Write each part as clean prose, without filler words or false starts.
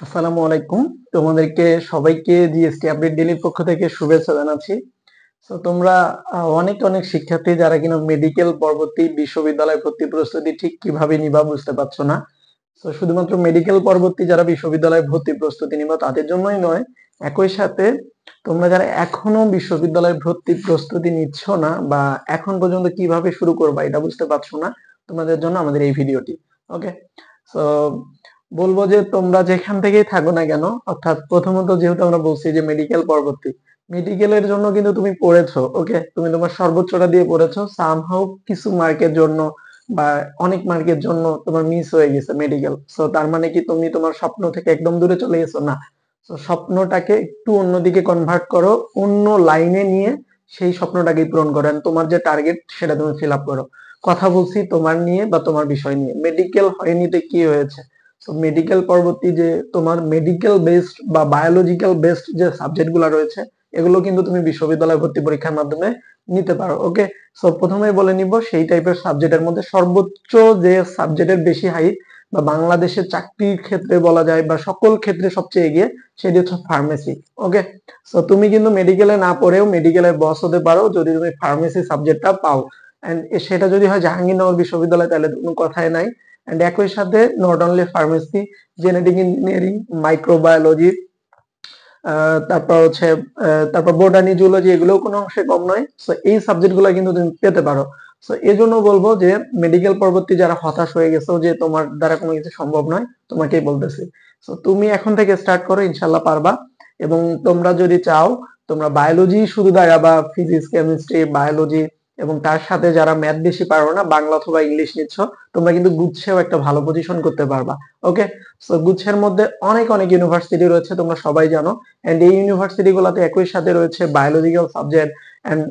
আসসালামু আলাইকুম। তোমাদেরকে সবাইকে জিএসটি আপডেট ডেইলির পক্ষ থেকে শুভেচ্ছা জানাচ্ছি। সো তোমরা অনেক অনেক শিক্ষার্থী যারা কিনা মেডিকেল পরবর্তী বিশ্ববিদ্যালয় ভর্তি প্রস্তুতি ঠিক কিভাবে নিবা বুঝতে পারছো না। সো শুধুমাত্র মেডিকেল পরবর্তী যারা বিশ্ববিদ্যালয় ভর্তি প্রস্তুতি নিবা তাদের জন্যই নয়, একই সাথে তোমরা যারা এখনো বিশ্ববিদ্যালয় ভর্তি প্রস্তুতি নিচ্ছ না বা এখন পর্যন্ত কিভাবে শুরু করবা এটা বুঝতে পারছো না, তোমাদের জন্য আমাদের এই ভিডিওটি। ওকে, সো বলবো যে তোমরা যেখান থেকেই থাকো না কেন, অর্থাৎ প্রথমত যেহেতু আমরা বলছি যে মেডিকেল পরবর্তী, মেডিকেলের জন্য কিন্তু তুমি পড়েছো, ওকে, তুমি তোমার সর্বোচ্চটা দিয়ে পড়েছো, সামহাউ কিছু মার্কের জন্য বা অনেক মার্কের জন্য তোমার মিস হয়ে গেছে মেডিকেল। সো তার মানে কি তুমি তোমার স্বপ্ন থেকে একদম দূরে চলে গেছো? না। সো স্বপ্নটাকে একটু অন্যদিকে কনভার্ট করো, অন্য লাইনে নিয়ে সেই স্বপ্নটাকে পূরণ করো, and তোমার যে টার্গেট সেটা তুমি ফিল আপ করো। কথা বলছি তোমার নিয়ে বা তোমার বিষয় নিয়ে। মেডিকেল হয়নি তো কি হয়েছে? সো মেডিকেল পরবর্তী যে তোমার মেডিকেল বেসড বা বায়োলজিক্যাল বেসড যে সাবজেক্ট গুলো রয়েছে, এগুলো কিন্তু তুমি বিশ্ববিদ্যালয় ভর্তি পরীক্ষার মাধ্যমে নিতে পারো। ওকে, সো প্রথমে বলে নিব সেই টাইপের সাবজেক্টের মধ্যে সর্বোচ্চ যে সাবজেক্টের বেশি হাইট বা বাংলাদেশের চাকরির ক্ষেত্রে বলা যায় বা সকল ক্ষেত্রে সবচেয়ে এগিয়ে, সেটি হচ্ছে ফার্মেসি। ওকে, সো তুমি কিন্তু মেডিকেলে না পড়েও মেডিকেলের বস হতে পারো যদি তুমি ফার্মেসি সাবজেক্টটা পাও, এন্ড সেটা যদি হয় জাহাঙ্গীরনগর বিশ্ববিদ্যালয় তাহলে কোনো কথাই নাই। এন্ড একই সাথে not only pharmacy, genetic engineering, microbiology, তারপর হচ্ছে তারপর বোটানি, জুলজি, এগুলোও কোনো অংশে কম নয়। সো এই সাবজেক্ট গুলো কিন্তু তুমি পেতে পারো। সো এই জন্য বলবো যে মেডিকেল পরবর্তী যারা হতাশ হয়ে গেছো যে তোমার দ্বারা কোনো কিছু সম্ভব নয়, তোমাকেই বলতেছি। সো তুমি এখন থেকে স্টার্ট করো, ইনশাল্লাহ পারবা। এবং তোমরা যদি চাও তোমরা বায়োলজি শুধু দাঁড়াবা, ফিজিক্স, কেমিস্ট্রি, বায়োলজি, এবং তার সাথে যারা ম্যাথ বেশি পারো না, বাংলা অথবা ইংলিশ নিচ্ছ, তোমরা কিন্তু গুচ্ছেও একটা ভালো পজিশন করতে পারবা। ওকে, সো গুচ্ছের মধ্যে অনেক অনেক ইউনিভার্সিটি রয়েছে, তোমরা সবাই জানো। এন্ড এই ইউনিভার্সিটি গুলাতে একই সাথে রয়েছে বায়োলজিক্যাল সাবজেক্ট, এন্ড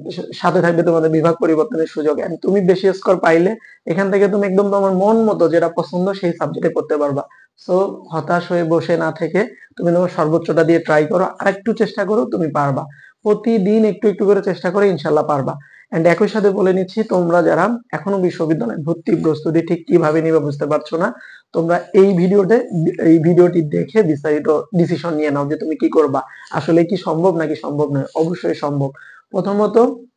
সাথে থাকবে তোমাদের বিভাগ পরিবর্তনের সুযোগ। এন্ড তুমি বেশি স্কোর পাইলে এখান থেকে তুমি একদম তোমার মন মতো যেটা পছন্দ সেই সাবজেক্টে পড়তে পারবা। সো হতাশ হয়ে বসে না থেকে তুমি তোমার সর্বোচ্চটা দিয়ে ট্রাই করো, আর একটু চেষ্টা করো, তুমি পারবা। প্রতিদিন একটু একটু করে চেষ্টা করে ইনশাল্লাহ পারবা। এন্ড একই সাথে বলে নিচ্ছি, তোমরা যারা এখনো বিশ্ববিদ্যালয় ভর্তি প্রস্তুতি ঠিক কিভাবে নিবে বুঝতে পারছো না, তোমরা এই ভিডিওটি দেখে বিস্তারিত ডিসিশন নিয়ে নাও যে তুমি কি করবা। আসলে কি সম্ভব নাকি সম্ভব নয়? অবশ্যই সম্ভব। প্রথমত,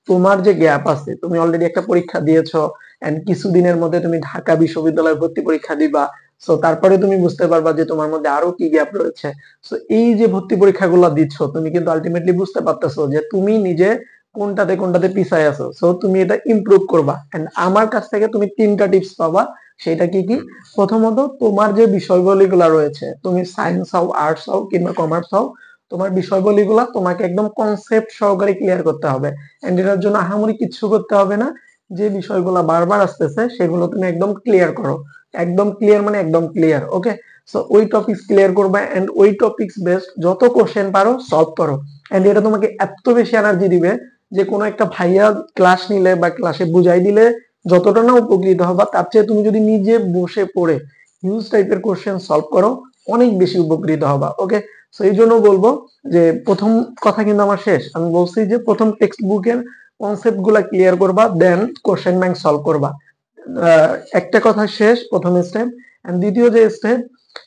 তোমার যে গ্যাপ আছে, তুমি অলরেডি একটা পরীক্ষা দিয়েছো, এন্ড কিছুদিনের মধ্যে তুমি ঢাকা বিশ্ববিদ্যালয় ভর্তি পরীক্ষা দিবা। সো তারপরে তুমি বুঝতে পারবা যে তোমার মধ্যে আরো কি গ্যাপ রয়েছে। সো এই যে ভর্তি পরীক্ষাগুলো দিচ্ছ, তুমি কিন্তু আলটিমেটলি বুঝতে পারতেছো যে তুমি নিজে কোনটাতে কোনটাতে পিছায় আছো। সো তুমি এটা ইমপ্রুভ করবা, এন্ড আমার কাছ থেকে তুমি তিনটা টিপস পাবা। সেটা কি কি? প্রথমত, তোমার যে বিষয়বলীগুলো রয়েছে, তুমি সায়েন্স হও, আর্টস হও কিংবা কমার্স হও, তোমার বিষয়বলীগুলা তোমাকে একদম কনসেপ্ট সহকারে ক্লিয়ার করতে হবে। এন্ড এটার জন্য আহামরি কিচ্ছু করতে হবে না। যে বিষয়গুলো বারবার আসতেছে সেগুলো তুমি একদম ক্লিয়ার করো। একদম ক্লিয়ার মানে একদম ক্লিয়ার। ওকে, সো ওই টপিকস ক্লিয়ার করবা, এন্ড ওই টপিকস বেসড যত কোশ্চেন পারো সলভ করো। এন্ড এটা তোমাকে এত বেশি এনার্জি দিবে যে কোনো একটা ভাইয়া ক্লাস নিলে বা ক্লাসে বুঝাই দিলে যতটা না উপকৃত হবা, তার চেয়ে তুমি যদি নিজে বসে পড়ে হিউজ টাইপের কোশ্চেন সলভ করো, অনেক বেশি উপকৃত হবা। ওকে, সো এই জন্য বলবো যে প্রথম কথা কিন্তু আমার শেষ, আমি বলছি যে প্রথম টেক্সট বুকের কনসেপ্ট গুলা ক্লিয়ার করবা, দেন কোশ্চেন ব্যাংক সলভ করবা। একটা কথা শেষ, প্রথম স্টেপ। এন্ড দ্বিতীয় যে স্টেপ,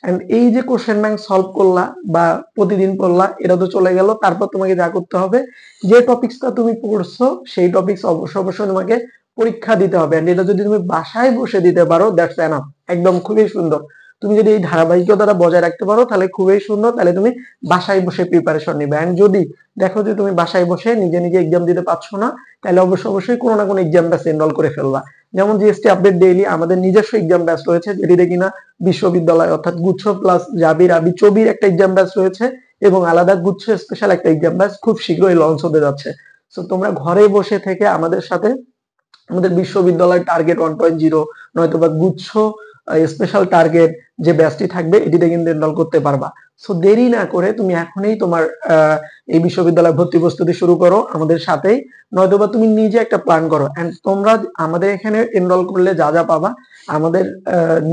এন্ড এই যে কোশ্চেন ব্যাংক সলভ করলা বা প্রতিদিন পড়লা, এটা তো চলে গেল। তারপর তোমাকে যা করতে হবে, যে টপিকসটা তুমি পড়ছো সেই টপিকস অবশ্যই অবশ্যই তোমাকে পরীক্ষা দিতে হবে। এন্ড এটা যদি তুমি বাসায় বসে দিতে পারো, দ্যাটস এনাফ। একদম খুবই সুন্দর। তুমি যদি এই ধারাবাহিকতাটা বজায় রাখতে পারো তাহলে খুবই সুন্দর, তাহলে তুমি বাসায় বসে প্রিপারেশন নিবে। এন্ড যদি দেখো যে তুমি বাসায় বসে নিজে নিজে এক্সাম দিতে পারছো না, তাহলে অবশ্যই অবশ্যই কোনো না কোনো এক্সাম ব্যাচ এনরোল করে ফেলবা। যেমন জিএসটি আপডেট ডেইলি আমাদের নিজস্ব এক্সাম ব্যাচ রয়েছে, যেটিতে কিনা বিশ্ববিদ্যালয় অর্থাৎ গুচ্ছ প্লাস জাবির আবি চবির একটা এক্সাম ব্যাচ রয়েছে, এবং আলাদা গুচ্ছ স্পেশাল একটা এক্সাম ব্যাচ খুব শীঘ্রই লঞ্চ হতে যাচ্ছে। সো তোমরা ঘরে বসে থেকে আমাদের সাথে আমাদের বিশ্ববিদ্যালয় টার্গেট 1.0 নয়তো বা গুচ্ছ স্পেশাল টার্গেট যে ব্যাচটি থাকবে এটিতে কিন্তু এনরোল করতে পারবা। সো দেরি না করে তুমি এখনই তোমার এই বিশ্ববিদ্যালয় ভর্তি প্রস্তুতি শুরু করো আমাদের সাথেই, নয়তোবা তুমি নিজে একটা প্ল্যান করো। এন্ড তোমরা আমাদের এখানে এনরোল করলে যা যা পাবা, আমাদের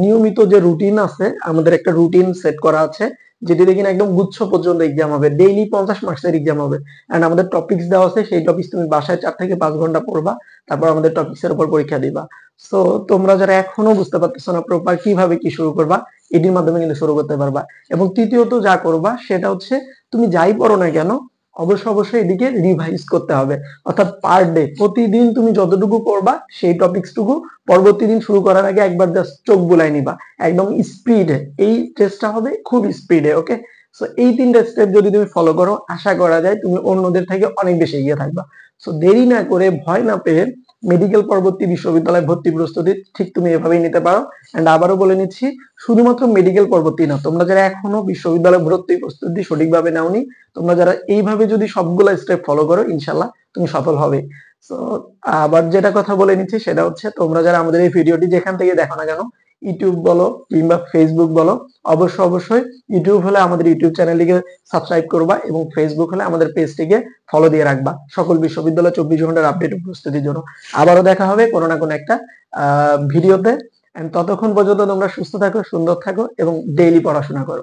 নিয়মিত যে রুটিন আছে, আমাদের একটা রুটিন সেট করা আছে, যেটিতে কিনা একদম গুচ্ছ পর্যন্ত এক্সাম হবে, ডেইলি 50 মার্কসের এক্সাম হবে। এন্ড আমাদের টপিকস দেওয়া আছে, সেই টপিকস তুমি বাসায় 4 থেকে 5 ঘন্টা পড়বা, তারপর আমাদের টপিকস এর উপর পরীক্ষা দিবা। সো তোমরা যারা এখনো বুঝতে পারতেছো না প্রপার কিভাবে কি শুরু করবা, এটির মাধ্যমে কিন্তু শুরু করতে পারবা। এবং তৃতীয়ত যা করবা সেটা হচ্ছে তুমি যাই পড়ো না কেন অবশ্যই এদিকে রিভাইজ করতে হবে। অর্থাৎ পার ডে প্রতিদিন তুমি যতটুকু পড়বা সেই টপিকসটুকু পরবর্তী দিন শুরু করার আগে একবার জাস্ট চোখ বুলাই নিবা, একদম স্পিডে। এই টেস্টটা হবে খুব স্পিডে, ওকে? সো এই তিনটা স্টেপ যদি তুমি ফলো করো আশা করা যায় তুমি অন্যদের থেকে অনেক বেশি এগিয়ে থাকবা। সো দেরি না করে, ভয় না পেয়ে মেডিকেল পরবর্তী বিশ্ববিদ্যালয় ভর্তি প্রস্তুতি ঠিক তুমি এভাবেই নিতে পারো। এন্ড আবারও বলে নিচ্ছি, শুধুমাত্র মেডিকেল পরবর্তী না, তোমরা যারা এখনো বিশ্ববিদ্যালয় ভর্তি প্রস্তুতি সঠিকভাবে নাওনি, তোমরা যারা এইভাবে যদি সবগুলা স্টেপ ফলো করো ইনশাল্লাহ তুমি সফল হবে। সো আবার যেটা কথা বলে নিচ্ছি সেটা হচ্ছে, তোমরা যারা আমাদের এই ভিডিওটি যেখান থেকে দেখো না কেন, ইউটিউব বলো কিংবা ফেসবুক বলো, অবশ্যই ইউটিউব হলে আমাদের ইউটিউব চ্যানেলটিকে সাবস্ক্রাইব করবা এবং ফেসবুক হলে আমাদের পেজটিকে ফলো দিয়ে রাখবা সকল বিশ্ববিদ্যালয় 24 ঘন্টার আপডেট ও প্রস্তুতির জন্য। আবারও দেখা হবে কোনো না কোনো একটা ভিডিওতে। ততক্ষণ পর্যন্ত তোমরা সুস্থ থাকো, সুন্দর থাকো এবং ডেইলি পড়াশোনা করো।